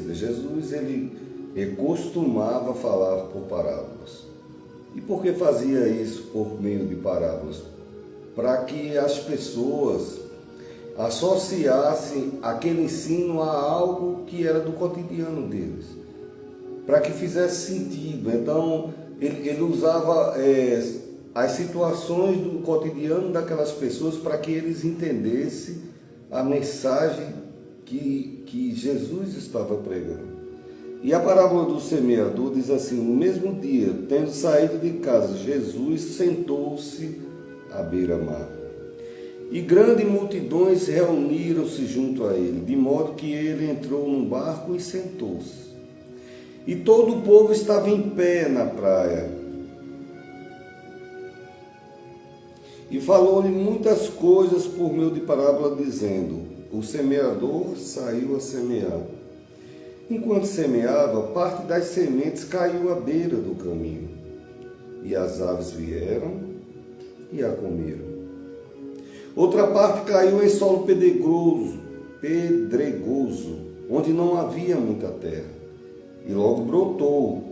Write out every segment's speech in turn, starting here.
conhecida. Jesus ele costumava falar por parábolas. E por que fazia isso por meio de parábolas? Para que as pessoas associassem aquele ensino a algo que era do cotidiano deles, para que fizesse sentido. Então, ele usava as situações do cotidiano daquelas pessoas para que eles entendessem a mensagem que Jesus estava pregando. E a parábola do semeador diz assim: no mesmo dia, tendo saído de casa, Jesus sentou-se à beira-mar. E grandes multidões reuniram-se junto a ele, de modo que ele entrou num barco e sentou-se. E todo o povo estava em pé na praia. E falou-lhe muitas coisas por meio de parábola, dizendo: o semeador saiu a semear. Enquanto semeava, parte das sementes caiu à beira do caminho, e as aves vieram e a comeram. Outra parte caiu em solo pedregoso, onde não havia muita terra, e logo brotou,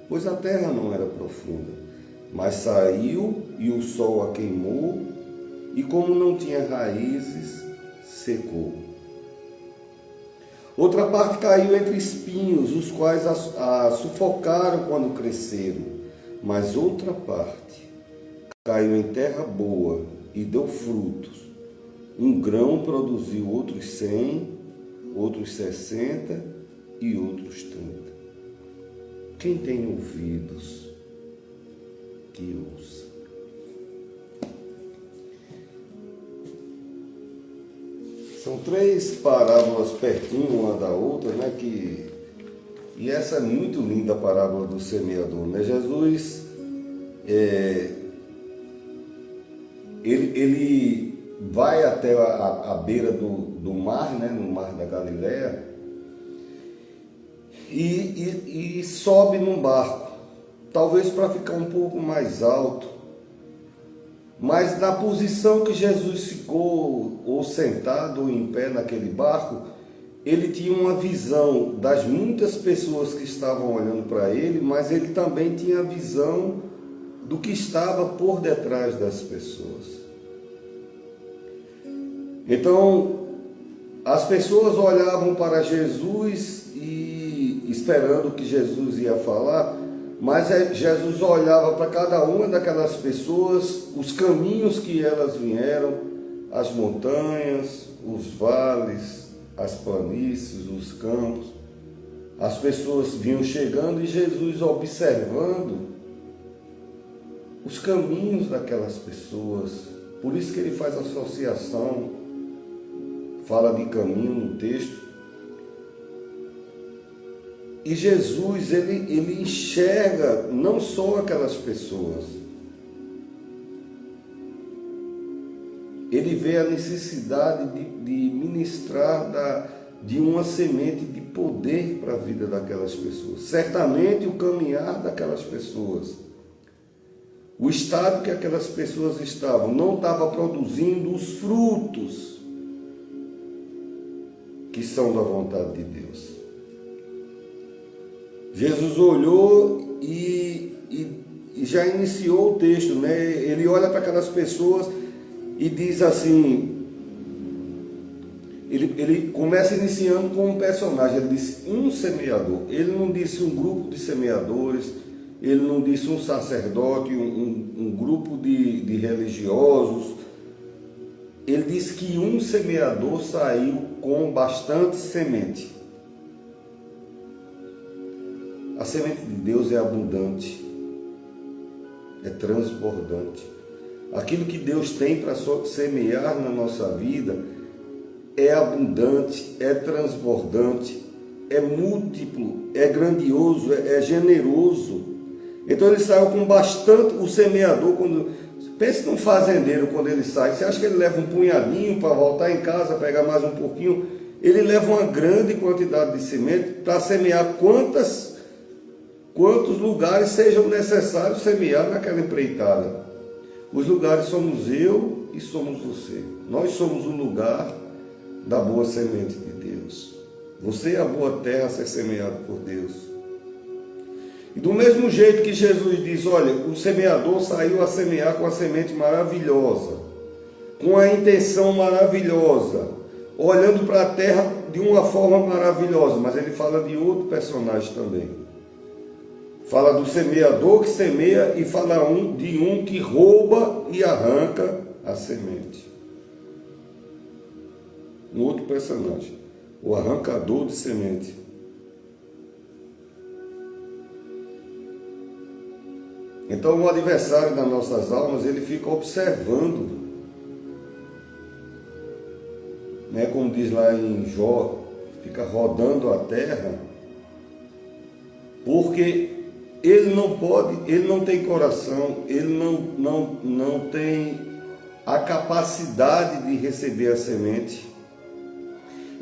pois a terra não era profunda. Mas saiu e o sol a queimou, e como não tinha raízes, secou. Outra parte caiu entre espinhos, os quais a sufocaram quando cresceram. Mas outra parte caiu em terra boa e deu frutos. Um grão produziu outros 100, outros 60 e outros 30. Quem tem ouvidos, que ouça. São 3 parábolas pertinho uma da outra, né? E essa é muito linda, a parábola do semeador, né? Jesus, ele vai até a beira do mar, né? No mar da Galileia, e sobe num barco, talvez para ficar um pouco mais alto. Mas na posição que Jesus ficou, ou sentado ou em pé naquele barco, ele tinha uma visão das muitas pessoas que estavam olhando para ele, mas ele também tinha a visão do que estava por detrás das pessoas. Então, as pessoas olhavam para Jesus e esperando que Jesus ia falar, mas Jesus olhava para cada uma daquelas pessoas, os caminhos que elas vieram, as montanhas, os vales, as planícies, os campos. As pessoas vinham chegando e Jesus observando os caminhos daquelas pessoas. Por isso que ele faz associação, fala de caminho no texto. E Jesus, ele enxerga não só aquelas pessoas, ele vê a necessidade de ministrar de uma semente de poder para a vida daquelas pessoas. Certamente o caminhar daquelas pessoas, o estado que aquelas pessoas estavam, não estava produzindo os frutos que são da vontade de Deus. Jesus olhou e já iniciou o texto, né? Ele olha para aquelas pessoas e diz assim, ele começa iniciando com um personagem, ele disse um semeador. Ele não disse um grupo de semeadores, ele não disse um sacerdote, um grupo de religiosos. Ele disse que um semeador saiu com bastante semente. A semente de Deus é abundante, é transbordante. Aquilo que Deus tem para semear na nossa vida é abundante, é transbordante, é múltiplo, é grandioso, é generoso. Então ele saiu com bastante. O semeador, pense num fazendeiro quando ele sai, você acha que ele leva um punhadinho para voltar em casa, pegar mais um pouquinho? Ele leva uma grande quantidade de semente para semear quantos lugares sejam necessários semear naquela empreitada. Os lugares somos eu e somos você. Nós somos o lugar da boa semente de Deus. Você é a boa terra a ser semeada por Deus. E do mesmo jeito que Jesus diz, olha, o semeador saiu a semear com a semente maravilhosa, com a intenção maravilhosa, olhando para a terra de uma forma maravilhosa, mas ele fala de outro personagem também. Fala do semeador que semeia e fala de um que rouba e arranca a semente. Um outro personagem, o arrancador de semente. Então o adversário das nossas almas, ele fica observando, né, como diz lá em Jó, fica rodando a terra, porque ele não pode, ele não tem coração, ele não tem a capacidade de receber a semente,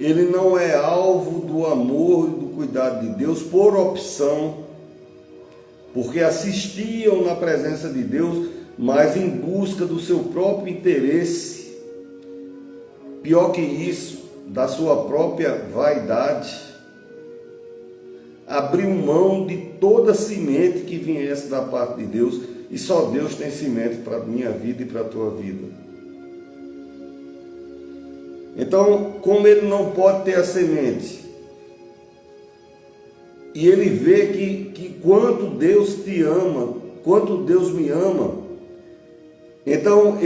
ele não é alvo do amor e do cuidado de Deus por opção, porque assistiam na presença de Deus, mas em busca do seu próprio interesse, pior que isso, da sua própria vaidade, abriu mão de toda semente que viesse da parte de Deus, e só Deus tem semente para a minha vida e para a tua vida. Então, como ele não pode ter a semente, e ele vê que quanto Deus te ama, quanto Deus me ama, então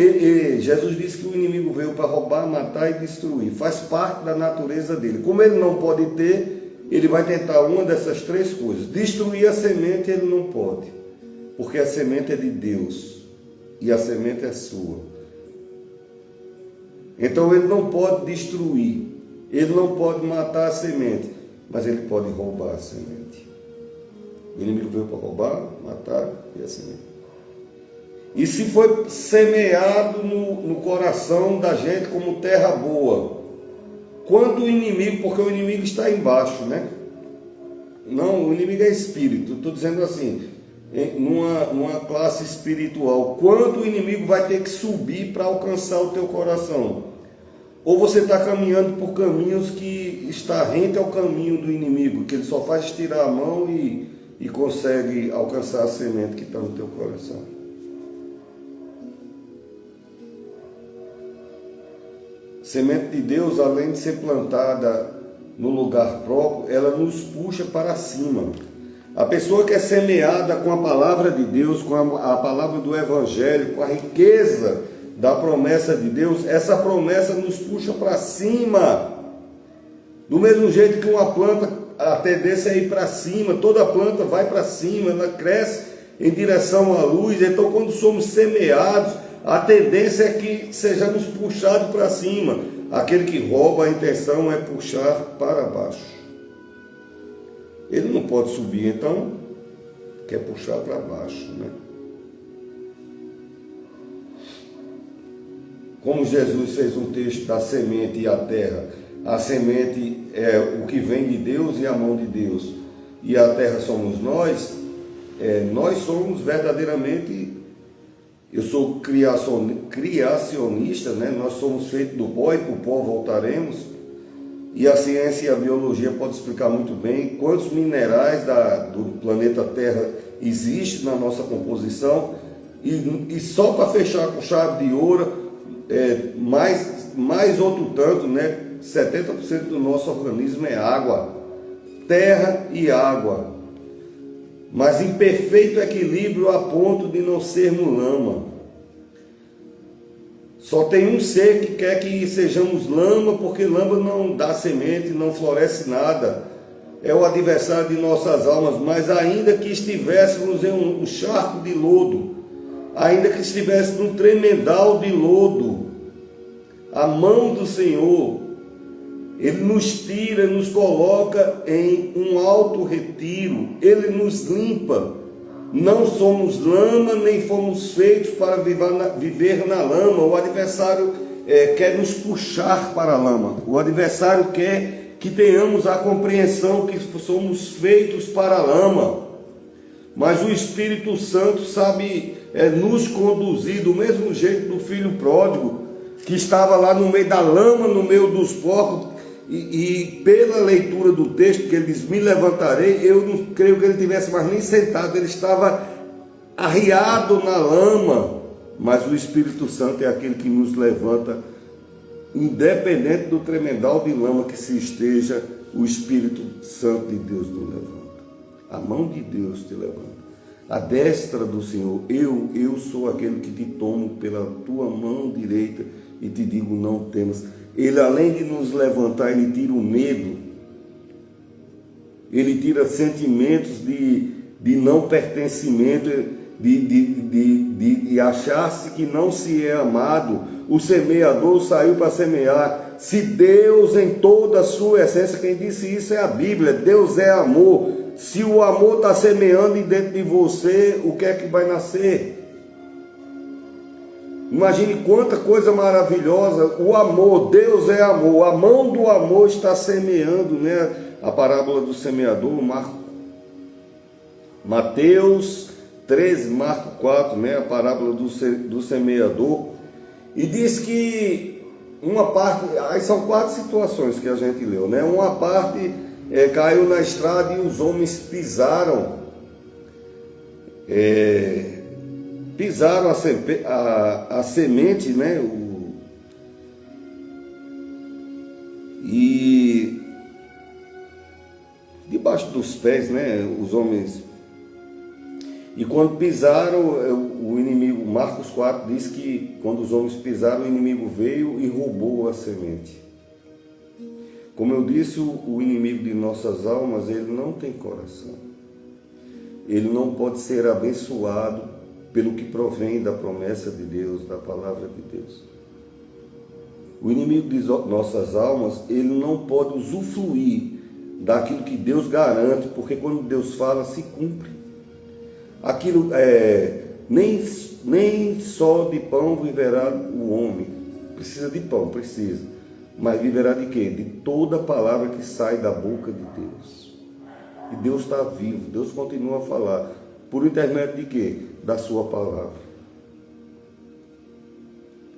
Jesus disse que o inimigo veio para roubar, matar e destruir, faz parte da natureza dele. Como ele não pode ter, ele vai tentar uma dessas três coisas. Destruir a semente ele não pode, porque a semente é de Deus e a semente é sua. Então ele não pode destruir, ele não pode matar a semente, mas ele pode roubar a semente. O inimigo veio para roubar, matar e a semente. E se foi semeado no coração da gente como terra boa, quando o inimigo, porque o inimigo está embaixo, né? Não, o inimigo é espírito. Estou dizendo assim, numa classe espiritual, quanto o inimigo vai ter que subir para alcançar o teu coração? Ou você está caminhando por caminhos que está rente ao caminho do inimigo, que ele só faz estirar a mão e consegue alcançar a semente que está no teu coração. Semente de Deus, além de ser plantada no lugar próprio, ela nos puxa para cima. A pessoa que é semeada com a palavra de Deus, com a palavra do Evangelho, com a riqueza da promessa de Deus, essa promessa nos puxa para cima. Do mesmo jeito que uma planta, a tendência é ir para cima, toda planta vai para cima, ela cresce em direção à luz. Então, quando somos semeados, a tendência é que sejamos puxados para cima. Aquele que rouba, a intenção é puxar para baixo. Ele não pode subir, então quer puxar para baixo, né? Como Jesus fez um texto da semente e a terra. A semente é o que vem de Deus e a mão de Deus. E a terra somos nós. Nós somos verdadeiramente... Eu sou criacionista, né? Nós somos feitos do pó e para o pó voltaremos. E a ciência e a biologia podem explicar muito bem quantos minerais do planeta Terra existem na nossa composição. E só para fechar com chave de ouro, mais outro tanto, né? 70% do nosso organismo é água, terra e água. Mas em perfeito equilíbrio a ponto de não sermos lama. Só tem um ser que quer que sejamos lama, porque lama não dá semente, não floresce nada. É o adversário de nossas almas. Mas ainda que estivéssemos em um charco de lodo, ainda que estivéssemos num tremendal de lodo, a mão do Senhor, Ele nos tira, nos coloca em um alto retiro, Ele nos limpa. Não somos lama, nem fomos feitos para viver na lama. O adversário quer nos puxar para a lama. O adversário quer que tenhamos a compreensão que somos feitos para a lama. Mas o Espírito Santo sabe nos conduzir do mesmo jeito do filho pródigo, que estava lá no meio da lama, no meio dos porcos, e pela leitura do texto, que ele diz, me levantarei, eu não creio que ele tivesse mais nem sentado, ele estava arriado na lama, mas o Espírito Santo é aquele que nos levanta, independente do tremendal de lama que se esteja, o Espírito Santo de Deus nos levanta. A mão de Deus te levanta. A destra do Senhor, eu sou aquele que te tomo pela tua mão direita e te digo, não temas. Ele, além de nos levantar, ele tira o medo, ele tira sentimentos de não pertencimento, de achar-se que não se é amado. O semeador saiu para semear. Se Deus, em toda a sua essência, quem disse isso é a Bíblia, Deus é amor. Se o amor está semeando dentro de você, o que é que vai nascer? Imagine quanta coisa maravilhosa. O amor, Deus é amor. A mão do amor está semeando, né? A parábola do semeador, Mateus 13, Marcos 4, né? A parábola do semeador. E diz que uma parte, aí são 4 situações que a gente leu, né? Uma parte caiu na estrada e os homens pisaram a semente, né? E debaixo dos pés, né? Os homens. E quando pisaram, o inimigo, Marcos 4 diz que quando os homens pisaram, o inimigo veio e roubou a semente. Como eu disse, o inimigo de nossas almas, ele não tem coração. Ele não pode ser abençoado pelo que provém da promessa de Deus, da palavra de Deus. O inimigo de nossas almas, ele não pode usufruir daquilo que Deus garante, porque quando Deus fala, se cumpre. Aquilo nem só de pão viverá o homem. Precisa de pão, precisa. Mas viverá de quê? De toda palavra que sai da boca de Deus. E Deus está vivo, Deus continua a falar. Por intermédio de quê? Da sua palavra.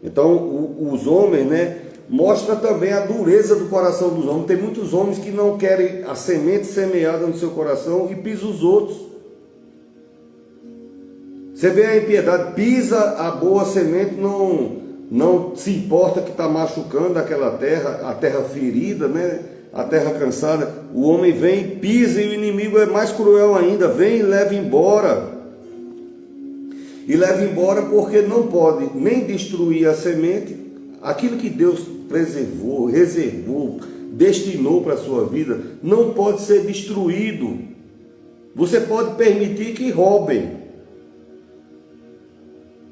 Então, os homens, né? Mostra também a dureza do coração dos homens. Tem muitos homens que não querem a semente semeada no seu coração e pisam os outros. Você vê a impiedade, pisa a boa semente, não se importa que está machucando aquela terra, a terra ferida, né? A terra cansada. O homem vem, pisa e o inimigo é mais cruel ainda, vem e leva embora. E leva embora porque não pode nem destruir a semente, aquilo que Deus preservou, reservou, destinou para a sua vida, não pode ser destruído. Você pode permitir que roubem,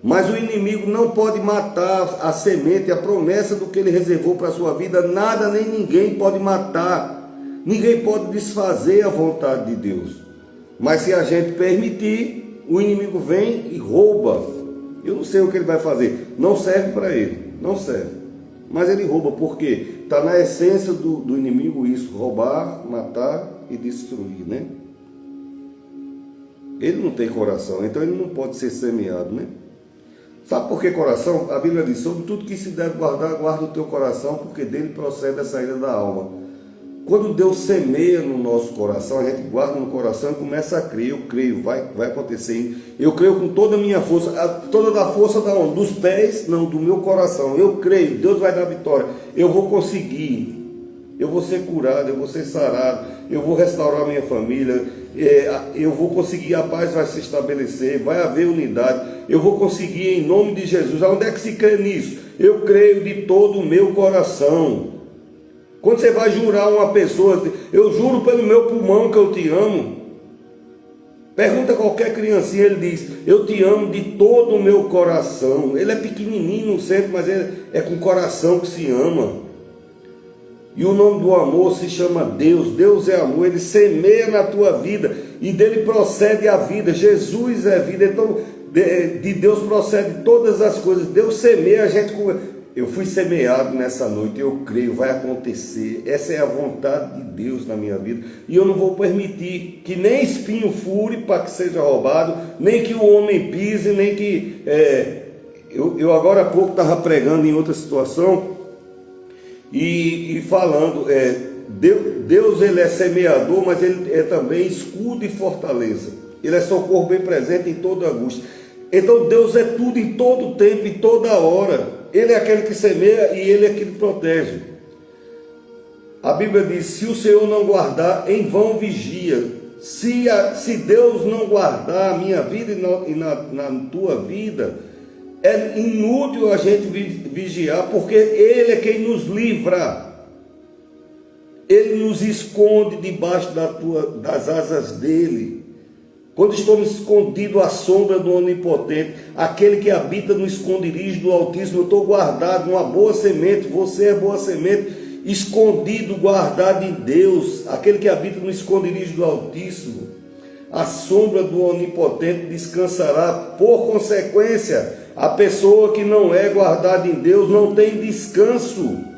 mas o inimigo não pode matar a semente, a promessa do que ele reservou para a sua vida. Nada nem ninguém pode matar. Ninguém pode desfazer a vontade de Deus. Mas se a gente permitir, o inimigo vem e rouba. Eu não sei o que ele vai fazer. Não serve para ele. Não serve. Mas ele rouba. Por quê? Está na essência do inimigo isso. Roubar, matar e destruir, né? Ele não tem coração. Então ele não pode ser semeado, né? Sabe por que coração? A Bíblia diz, sobre tudo que se deve guardar, guarda o teu coração, porque dele procede a saída da alma. Quando Deus semeia no nosso coração, a gente guarda no coração e começa a crer. Eu creio, vai acontecer. Eu creio com toda a minha força, toda a força da onde? Dos pés, não, do meu coração. Eu creio, Deus vai dar vitória. Eu vou conseguir. Eu vou ser curado, eu vou ser sarado, eu vou restaurar minha família, eu vou conseguir, a paz vai se estabelecer, vai haver unidade, eu vou conseguir em nome de Jesus. Onde é que se crê nisso? Eu creio de todo o meu coração. Quando você vai jurar uma pessoa, eu juro pelo meu pulmão que eu te amo. Pergunta a qualquer criancinha, ele diz, eu te amo de todo o meu coração. Ele é pequenininho, não sente, mas é com o coração que se ama. E o nome do amor se chama Deus. Deus é amor, ele semeia na tua vida e dele procede a vida. Jesus é vida, então de Deus procede todas as coisas. Deus semeia a gente. Eu fui semeado nessa noite, eu creio, vai acontecer. Essa é a vontade de Deus na minha vida. E eu não vou permitir que nem espinho fure para que seja roubado, nem que o homem pise, nem que... Eu agora há pouco estava pregando em outra situação. e falando, Deus ele é semeador, mas ele é também escudo e fortaleza. Ele é socorro bem presente em toda angústia. Então Deus é tudo em todo tempo, em toda hora. Ele é aquele que semeia e ele é aquele que protege. A Bíblia diz, se o Senhor não guardar, em vão vigia. Se Deus não guardar a minha vida e na tua vida, é inútil a gente vigiar, porque Ele é quem nos livra. Ele nos esconde debaixo das asas dEle. Quando estamos escondidos à sombra do Onipotente, aquele que habita no esconderijo do Altíssimo, eu estou guardado numa boa semente, você é boa semente, escondido, guardado em Deus, aquele que habita no esconderijo do Altíssimo, a sombra do Onipotente descansará. Por consequência, a pessoa que não é guardada em Deus não tem descanso.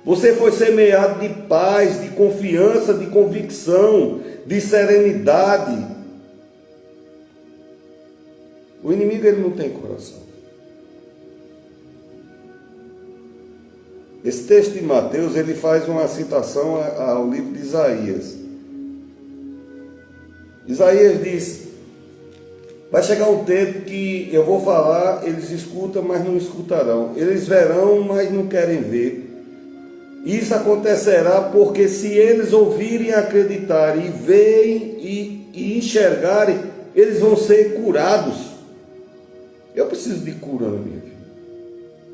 Você foi semeado de paz, de confiança, de convicção, de serenidade. O inimigo ele não tem coração. Esse texto de Mateus ele faz uma citação ao livro de Isaías. Isaías diz: vai chegar um tempo que eu vou falar, eles escutam, mas não escutarão. Eles verão, mas não querem ver. Isso acontecerá porque se eles ouvirem, acreditarem, e verem e enxergarem, eles vão ser curados. Eu preciso de cura na minha vida.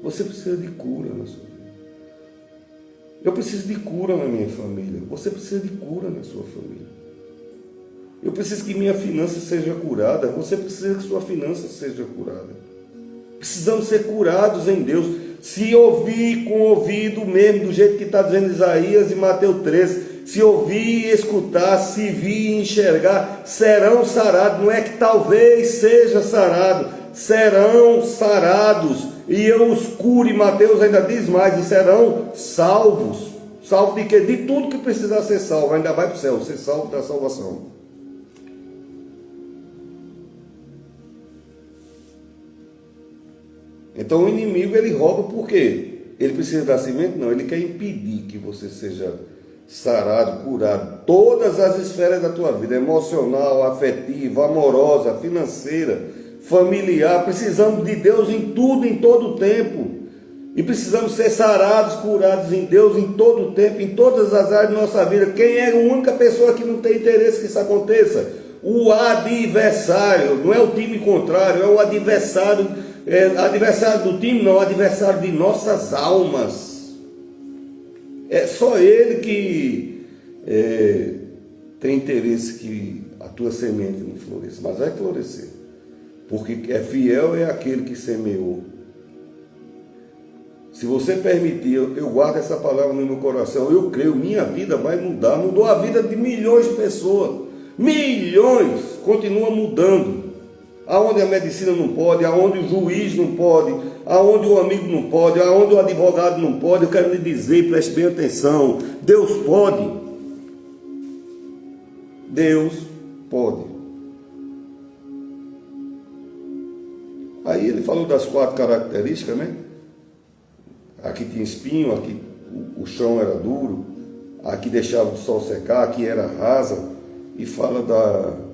Você precisa de cura na sua vida. Eu preciso de cura na minha família. Você precisa de cura na sua família. Eu preciso que minha finança seja curada. Você precisa que sua finança seja curada. Precisamos ser curados em Deus. Se ouvir com o ouvido mesmo, do jeito que está dizendo Isaías e Mateus 13, se ouvir e escutar, se vir e enxergar, serão sarados. Não é que talvez seja sarado, serão sarados. E eu os cure, Mateus ainda diz mais, e serão salvos. Salvo de quê? De tudo que precisar ser salvo, ainda vai para o céu, ser salvo da salvação. Então o inimigo ele rouba por quê? Ele precisa dar semente? Não, ele quer impedir que você seja sarado, curado. Todas as esferas da tua vida, emocional, afetiva, amorosa, financeira, familiar. Precisamos de Deus em tudo, em todo o tempo. E precisamos ser sarados, curados em Deus em todo o tempo, em todas as áreas da nossa vida. Quem é a única pessoa que não tem interesse que isso aconteça? O adversário, não é o time contrário, é o adversário. Adversário do time, não, adversário de nossas almas. É só ele que tem interesse que a tua semente não floresça, mas vai florescer, porque é fiel é aquele que semeou. Se você permitir, eu guardo essa palavra no meu coração, eu creio, minha vida vai mudar. Mudou a vida de milhões de pessoas, milhões, continua mudando. Aonde a medicina não pode, aonde o juiz não pode, aonde o amigo não pode, aonde o advogado não pode, eu quero lhe dizer, preste bem atenção, Deus pode. Deus pode. Aí ele falou das 4 características, né? Aqui tinha espinho, aqui o chão era duro, aqui deixava o sol secar, aqui era rasa, e fala da...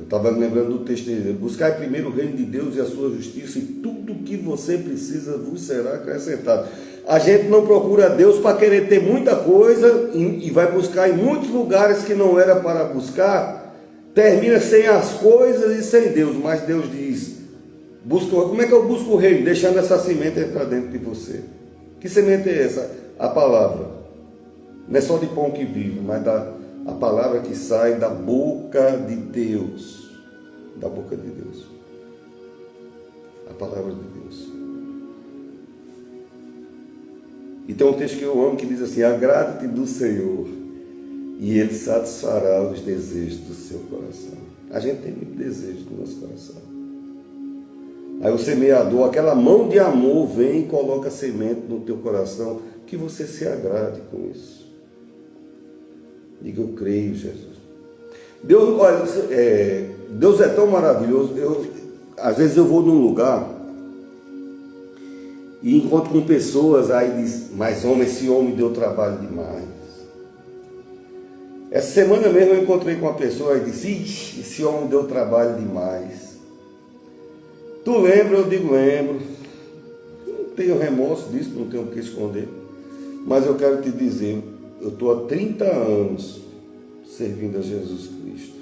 Estava lembrando do texto dele: buscai primeiro o reino de Deus e a sua justiça, e tudo que você precisa vos será acrescentado. A gente não procura Deus para querer ter muita coisa e vai buscar em muitos lugares que não era para buscar, termina sem as coisas e sem Deus. Mas Deus diz: busca, como é que eu busco o reino? Deixando essa semente entrar dentro de você. Que semente é essa? A palavra. Não é só de pão que vive, mas a palavra que sai da boca de Deus. Da boca de Deus. A palavra de Deus. E tem um texto que eu amo que diz assim: agrada-te do Senhor e Ele satisfará os desejos do seu coração. A gente tem muito desejo no nosso coração. Aí o semeador, aquela mão de amor, vem e coloca semente no teu coração, que você se agrade com isso. Diga: eu creio, Jesus. Deus, olha, Deus é tão maravilhoso. Às vezes eu vou num lugar e encontro com pessoas, aí diz, mas esse homem deu trabalho demais. Essa semana mesmo eu encontrei com uma pessoa e disse, ixi, esse homem deu trabalho demais. Tu lembra? Eu digo, lembro. Não tenho remorso disso, não tenho o que esconder. Mas eu quero te dizer, eu estou há 30 anos servindo a Jesus Cristo.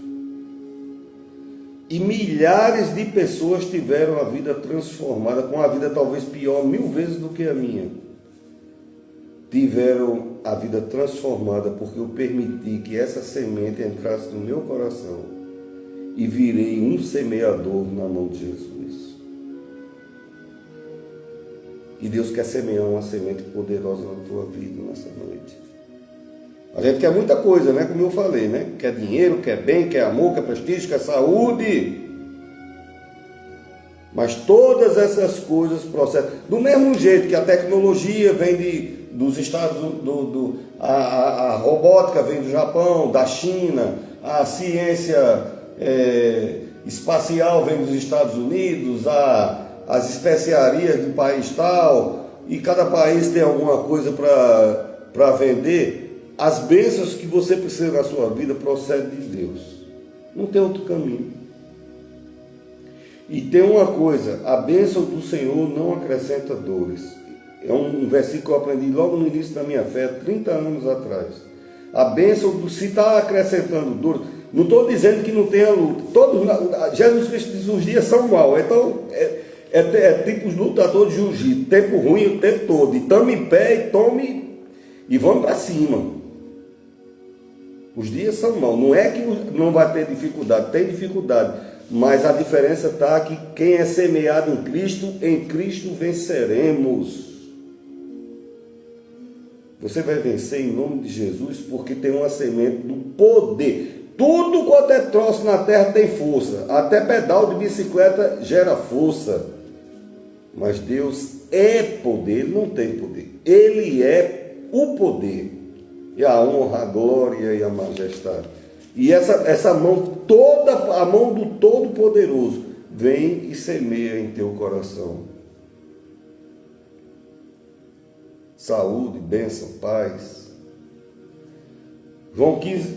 E milhares de pessoas tiveram a vida transformada, com a vida talvez pior 1000 vezes do que a minha. Tiveram a vida transformada porque eu permiti que essa semente entrasse no meu coração e virei um semeador na mão de Jesus. E Deus quer semear uma semente poderosa na tua vida nessa noite. A gente quer muita coisa, né? Como eu falei, né? Quer dinheiro, quer bem, quer amor, quer prestígio, quer saúde. Mas todas essas coisas processam. Do mesmo jeito que a tecnologia vem dos Estados Unidos, a robótica vem do Japão, da China, a ciência espacial vem dos Estados Unidos, as especiarias do país tal, e cada país tem alguma coisa para vender. As bênçãos que você precisa na sua vida procedem de Deus. Não tem outro caminho. E tem uma coisa, a bênção do Senhor não acrescenta dores. É um versículo que eu aprendi logo no início da minha fé, 30 anos atrás. A bênção do se está acrescentando dores. Não estou dizendo que não tenha luta. Jesus Cristo diz os dias são maus. Então, é tipo os lutadores de jiu-jitsu. Tempo ruim o tempo todo. E tome em pé e tome e vamos para cima. Os dias são maus. Não é que não vai ter dificuldade, tem dificuldade. Mas a diferença está que quem é semeado em Cristo venceremos. Você vai vencer em nome de Jesus, porque tem uma semente do poder. Tudo quanto é troço na terra tem força. Até pedal de bicicleta gera força. Mas Deus é poder, Ele não tem poder. Ele é o poder. E a honra, a glória e a majestade. E essa mão toda, a mão do Todo-Poderoso, vem e semeia em teu coração. Saúde, bênção, paz. João 15,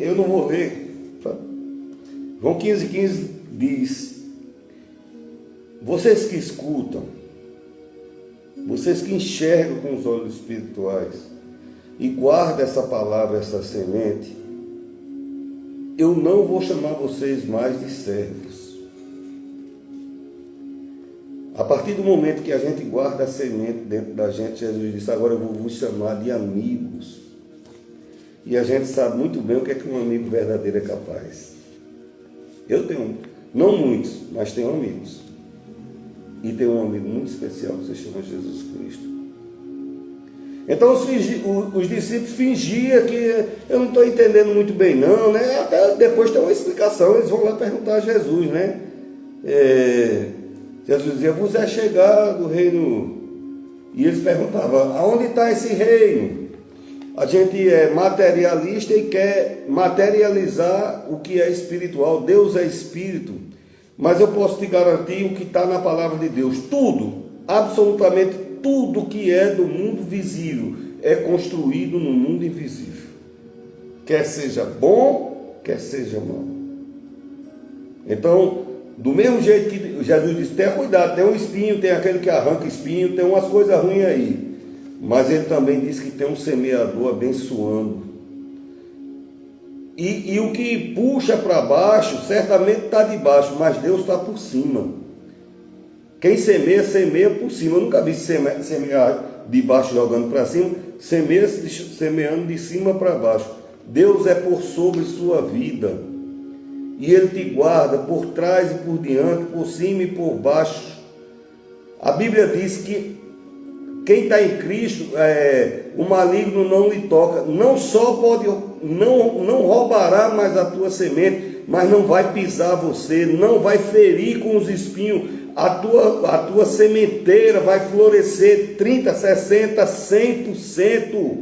eu não vou ler. João 15,15 diz: vocês que escutam, vocês que enxergam com os olhos espirituais e guardam essa palavra, essa semente, eu não vou chamar vocês mais de servos. A partir do momento que a gente guarda a semente dentro da gente, Jesus disse, agora eu vou vos chamar de amigos. E a gente sabe muito bem o que é que um amigo verdadeiro é capaz. Eu tenho, não muitos, mas tenho amigos. E tenho um amigo muito especial que se chama Jesus Cristo. Então os discípulos fingiam que eu não estou entendendo muito bem não, né? Até depois tem uma explicação, eles vão lá perguntar a Jesus, né? Jesus dizia, vos é chegado o reino. E eles perguntavam, aonde está esse reino? A gente é materialista e quer materializar o que é espiritual. Deus é espírito. Mas eu posso te garantir o que está na palavra de Deus. Tudo, absolutamente tudo que é do mundo visível é construído no mundo invisível. Quer seja bom, quer seja mal. Então, do mesmo jeito que Jesus disse, tenha cuidado, tem um espinho, tem aquele que arranca espinho, tem umas coisas ruins aí. Mas ele também disse que tem um semeador abençoando. E o que puxa para baixo, certamente está de baixo, mas Deus está por cima. Quem semeia, semeia por cima. Eu nunca vi semear de baixo jogando para cima, semeando de cima para baixo. Deus é por sobre sua vida. E Ele te guarda por trás e por diante, por cima e por baixo. A Bíblia diz que quem está em Cristo, o maligno não lhe toca. Não só não roubará mais a tua semente, mas não vai pisar você, não vai ferir com os espinhos. A tua sementeira vai florescer 30%, 60%, 100%.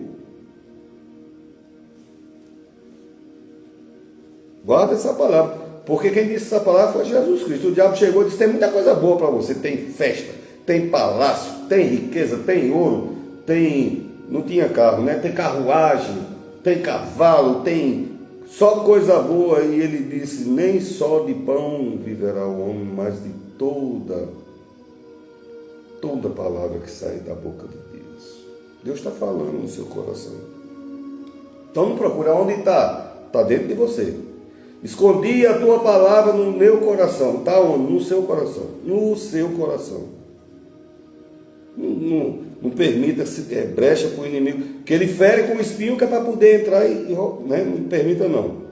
Guarda essa palavra. Porque quem disse essa palavra foi Jesus Cristo. O diabo chegou e disse: tem muita coisa boa para você. Tem festa, tem palácio, tem riqueza, tem ouro, tem... Não tinha carro, né? Tem carruagem, tem cavalo, tem só coisa boa. E ele disse: nem só de pão viverá o homem, mas de toda palavra que sai da boca de Deus. Deus está falando no seu coração. Então não procura onde está. Está dentro de você. Escondi a tua palavra no meu coração. Está onde? No seu coração. No seu coração. Não permita brecha para o inimigo. Que ele fere com o espinho que é para poder entrar né? Não permita não.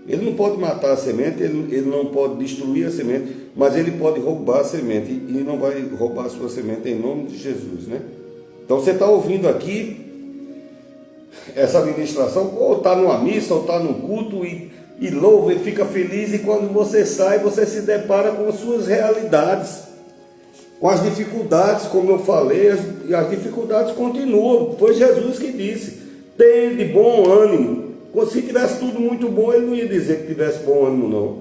Ele não pode matar a semente, ele não pode destruir a semente, mas ele pode roubar a semente. E não vai roubar a sua semente em nome de Jesus, né? Então você está ouvindo aqui essa ministração, ou está numa missa, ou está num culto, e louva e fica feliz, e quando você sai, você se depara com as suas realidades, com as dificuldades, como eu falei, e as dificuldades continuam. Foi Jesus que disse: tenha de bom ânimo. Se tivesse tudo muito bom, ele não ia dizer que tivesse bom ânimo, não.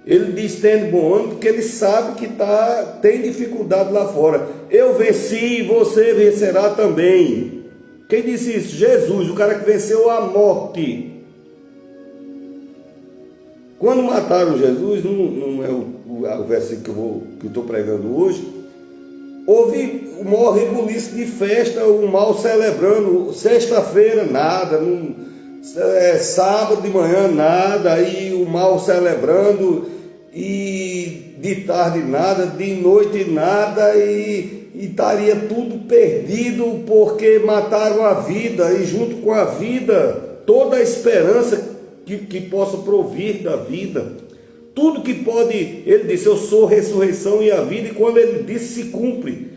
Ele diz: tenha de bom ânimo, porque ele sabe que tem dificuldade lá fora. Eu venci, você vencerá também. Quem disse isso? Jesus, o cara que venceu a morte. Quando mataram Jesus, não é o versículo que eu estou pregando hoje, houve o maior rebuliço de festa, o mal celebrando. Sexta-feira, nada, sábado de manhã, nada, e o mal celebrando, e de tarde nada, de noite nada, e estaria tudo perdido, porque mataram a vida, e junto com a vida, toda a esperança que possa provir da vida, tudo que pode. Ele disse: eu sou a ressurreição e a vida, e quando ele disse, se cumpre.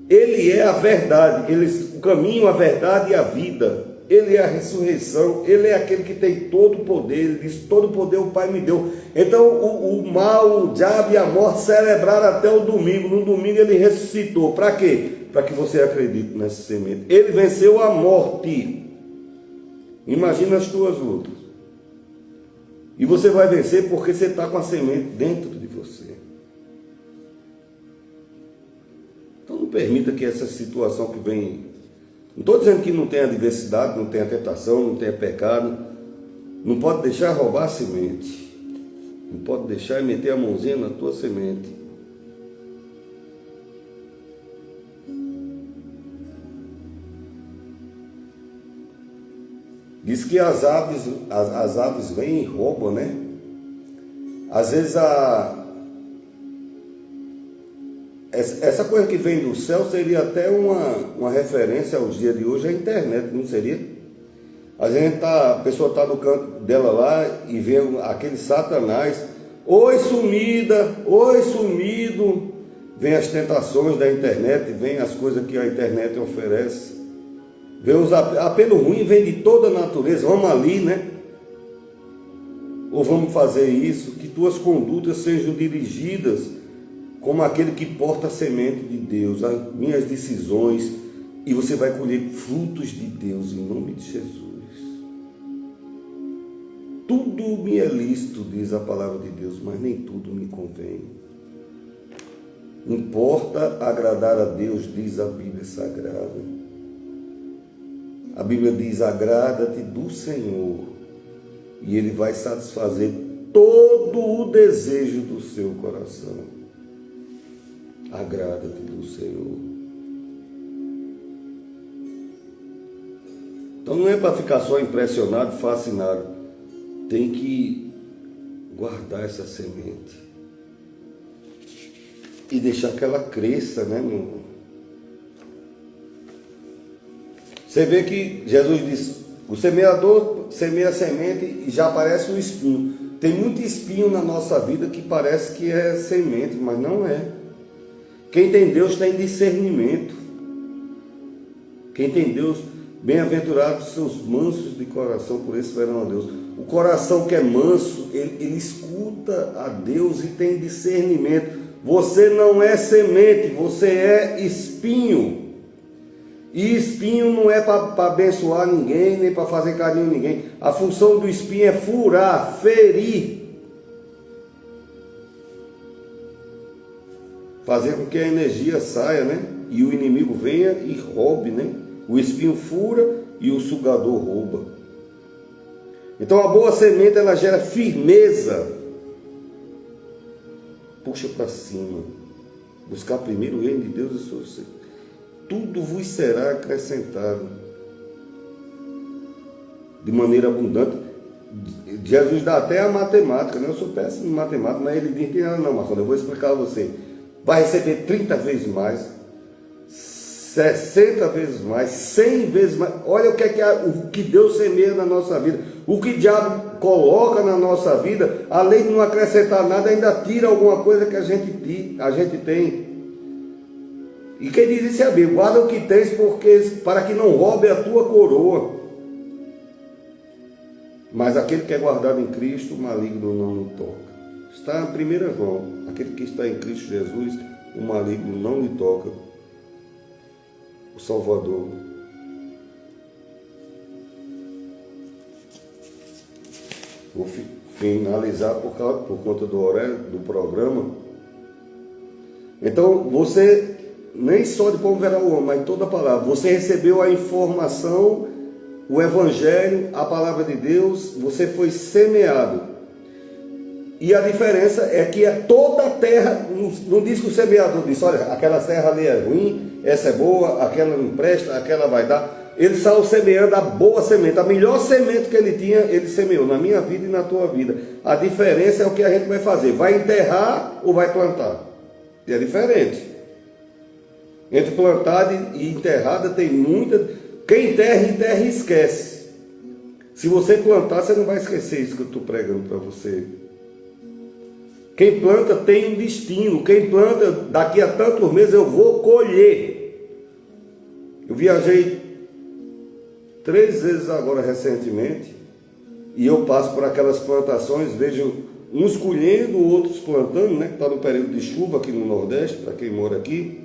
Ele é a verdade, o caminho, a verdade e a vida. Ele é a ressurreição, ele é aquele que tem todo o poder. Ele disse: todo o poder o Pai me deu. Então o mal, o diabo e a morte celebraram até o domingo. No domingo ele ressuscitou. Para quê? Para que você acredite nessa semente. Ele venceu a morte. Imagina as tuas lutas. E você vai vencer porque você está com a semente dentro de você. Então não permita que essa situação que vem... Não estou dizendo que não tenha adversidade, não tenha tentação, não tenha pecado. Não pode deixar roubar a semente. Não pode deixar e meter a mãozinha na tua semente. Diz que as aves vêm e roubam, né? Às vezes essa coisa que vem do céu seria até uma referência aos dias de hoje, a internet, não seria? A pessoa está no canto dela lá e vê aquele Satanás: oi sumida, oi sumido. Vem as tentações da internet, vem as coisas que a internet oferece. Vem os apelos ruins, vem de toda a natureza. Vamos ali, né? Ou vamos fazer isso. Que tuas condutas sejam dirigidas como aquele que porta a semente de Deus, as minhas decisões, e você vai colher frutos de Deus em nome de Jesus. Tudo me é lícito, diz a palavra de Deus, mas nem tudo me convém. Importa agradar a Deus, diz a Bíblia Sagrada. A Bíblia diz: agrada-te do Senhor, e Ele vai satisfazer todo o desejo do seu coração. Agrada-te do Senhor. Então não é para ficar só impressionado, fascinado. Tem que guardar essa semente e deixar que ela cresça, né? Você vê que Jesus disse: o semeador semeia a semente e já aparece um espinho. Tem muito espinho na nossa vida que parece que é semente, mas não é. Quem tem Deus tem discernimento. Quem tem Deus, bem-aventurados seus mansos de coração, por isso verão a Deus. O coração que é manso, ele escuta a Deus e tem discernimento. Você não é semente, você é espinho. E espinho não é para abençoar ninguém, nem para fazer carinho em ninguém. A função do espinho é furar, ferir. Fazer com que a energia saia, né? E o inimigo venha e roube, né? O espinho fura e o sugador rouba. Então a boa semente, ela gera firmeza. Puxa para cima. Buscar primeiro o reino de Deus e sua justiça. Tudo vos será acrescentado de maneira abundante. Jesus dá até a matemática, né? Eu sou péssimo em matemática, mas ele diz que não, Marcelo, eu vou explicar a você. Vai receber 30 vezes mais, 60 vezes mais, 100 vezes mais. Olha o que Deus semeia na nossa vida. O que o diabo coloca na nossa vida, além de não acrescentar nada, ainda tira alguma coisa que a gente tem. E quem diz isso é a Bíblia: guarda o que tens, para que não roube a tua coroa. Mas aquele que é guardado em Cristo, o maligno não lhe toca. Está em 1 João: aquele que está em Cristo Jesus, o maligno não lhe toca. O Salvador. Vou finalizar por conta do horário do programa. Então, você, nem só de pão verá o homem, mas toda a palavra. Você recebeu a informação, o Evangelho, a palavra de Deus, você foi semeado. E a diferença é que toda a terra, não diz que o semeador disse: olha, aquela terra ali é ruim, essa é boa, aquela não presta, aquela vai dar. Ele saiu semeando a boa semente, a melhor semente que ele tinha, ele semeou na minha vida e na tua vida. A diferença é o que a gente vai fazer: vai enterrar ou vai plantar? E é diferente. Entre plantada e enterrada tem muita. Quem enterra e esquece. Se você plantar, você não vai esquecer isso que eu estou pregando para você. Quem planta tem um destino. Quem planta, daqui a tantos meses eu vou colher. Eu viajei 3 vezes agora recentemente, e eu passo por aquelas plantações, vejo uns colhendo, outros plantando, né? Está no período de chuva aqui no Nordeste, para quem mora aqui.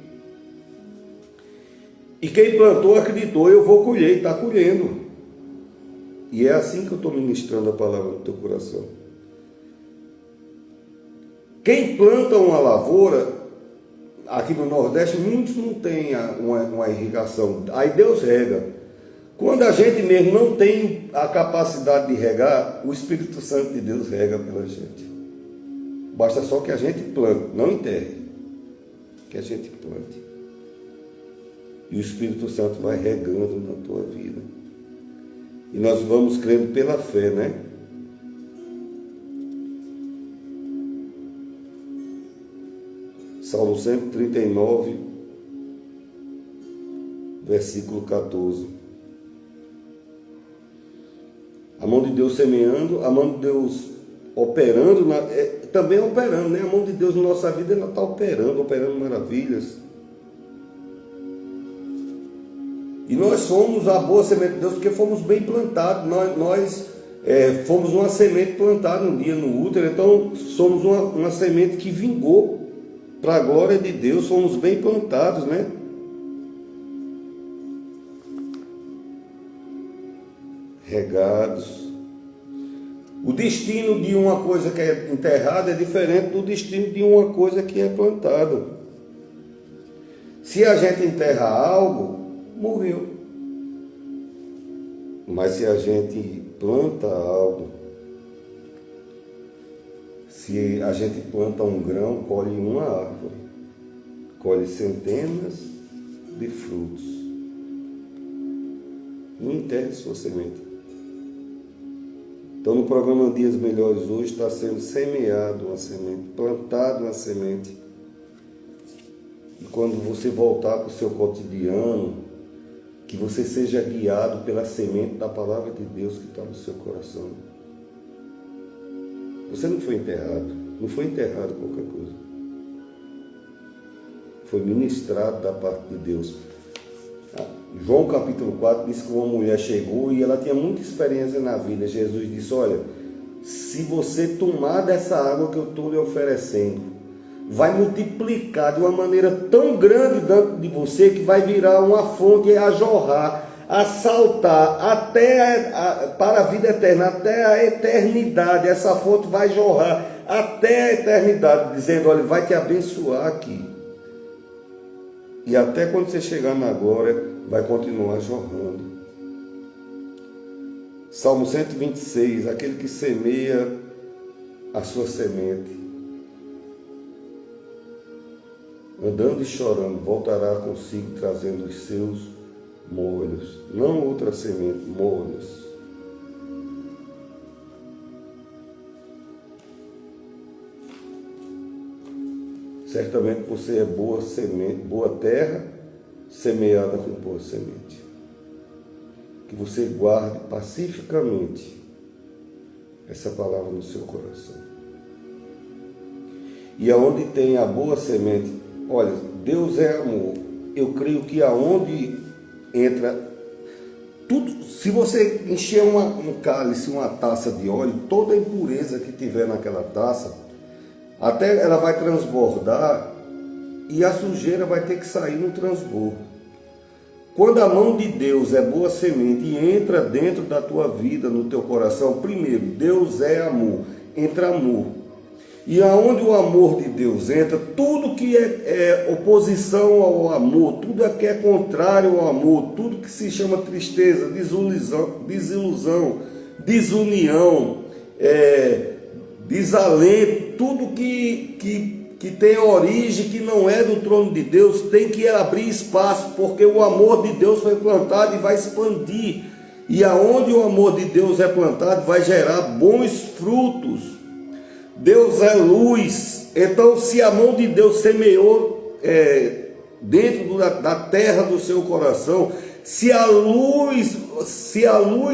E quem plantou acreditou: eu vou colher, e está colhendo. E é assim que eu estou ministrando a palavra no teu coração. Quem planta uma lavoura, aqui no Nordeste, muitos não têm uma irrigação. Aí Deus rega. Quando a gente mesmo não tem a capacidade de regar, o Espírito Santo de Deus rega pela gente. Basta só que a gente plante, não enterre. Que a gente plante. E o Espírito Santo vai regando na tua vida. E nós vamos crendo pela fé, né? Salmo 139, versículo 14. A mão de Deus semeando, a mão de Deus operando, também operando, né? A mão de Deus na nossa vida, ela está operando maravilhas. E nós somos a boa semente de Deus porque fomos bem plantados. Nós fomos uma semente plantada um dia no útero, então somos uma semente que vingou para a glória de Deus, fomos bem plantados, né? Regados. O destino de uma coisa que é enterrada é diferente do destino de uma coisa que é plantada. Se a gente enterra algo, morreu. Mas se a gente planta algo, se a gente planta um grão, colhe uma árvore, colhe centenas de frutos. Não enterre sua semente. Então, no programa Dias Melhores hoje está sendo semeado uma semente, plantado uma semente. E quando você voltar para o seu cotidiano, que você seja guiado pela semente da palavra de Deus que está no seu coração. Você não foi enterrado qualquer coisa. Foi ministrado da parte de Deus. João capítulo 4 diz que uma mulher chegou e ela tinha muita experiência na vida. Jesus disse: olha, se você tomar dessa água que eu estou lhe oferecendo, vai multiplicar de uma maneira tão grande dentro de você que vai virar uma fonte a jorrar, a saltar para a vida eterna, até a eternidade. Essa fonte vai jorrar até a eternidade, dizendo: olha, vai te abençoar aqui. E até quando você chegar na glória, vai continuar jorrando. Salmo 126, aquele que semeia a sua semente, andando e chorando, voltará consigo trazendo os seus molhos. Não outra semente, molhos. Certamente você é boa semente, boa terra, semeada com boa semente. Que você guarde pacificamente essa palavra no seu coração. E aonde tem a boa semente, olha, Deus é amor. Eu creio que aonde entra tudo, se você encher um cálice, uma taça de óleo, toda a impureza que tiver naquela taça, até ela vai transbordar e a sujeira vai ter que sair no transbordo. Quando a mão de Deus é boa semente e entra dentro da tua vida, no teu coração, primeiro, Deus é amor, entra amor. E aonde o amor de Deus entra, tudo que é oposição ao amor, tudo que é contrário ao amor, tudo que se chama tristeza, desilusão, desunião, desalento, tudo que tem origem, que não é do trono de Deus, tem que abrir espaço, porque o amor de Deus foi plantado e vai expandir. E aonde o amor de Deus é plantado, vai gerar bons frutos. Deus é luz. Então, se a mão de Deus semeou dentro da terra do seu coração, se a luz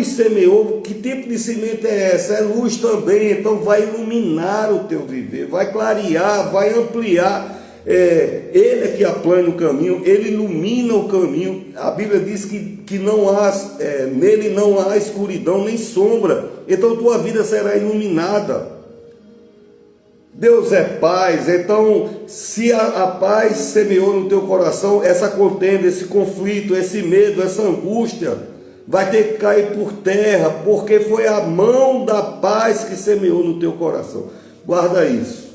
semeou, que tipo de semente é essa? É luz também. Então vai iluminar o teu viver, vai clarear, vai ampliar. Ele é que aplana o caminho, ele ilumina o caminho. A Bíblia diz que não há, nele não há escuridão nem sombra. Então tua vida será iluminada. Deus é paz. Então, se a paz semeou no teu coração, essa contenda, esse conflito, esse medo, essa angústia, vai ter que cair por terra, porque foi a mão da paz que semeou no teu coração. Guarda isso.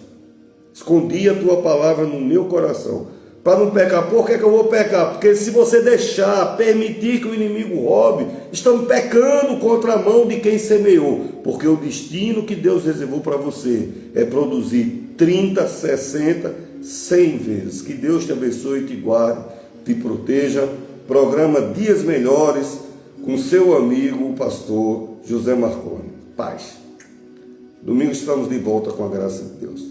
Escondi a tua palavra no meu coração, para não pecar. Por que eu vou pecar? Porque se você deixar, permitir que o inimigo roube, estamos pecando contra a mão de quem semeou. Porque o destino que Deus reservou para você é produzir 30, 60, 100 vezes. Que Deus te abençoe, te guarde, te proteja. Programa Dias Melhores com seu amigo, o pastor José Marconi. Paz. Domingo estamos de volta com a graça de Deus.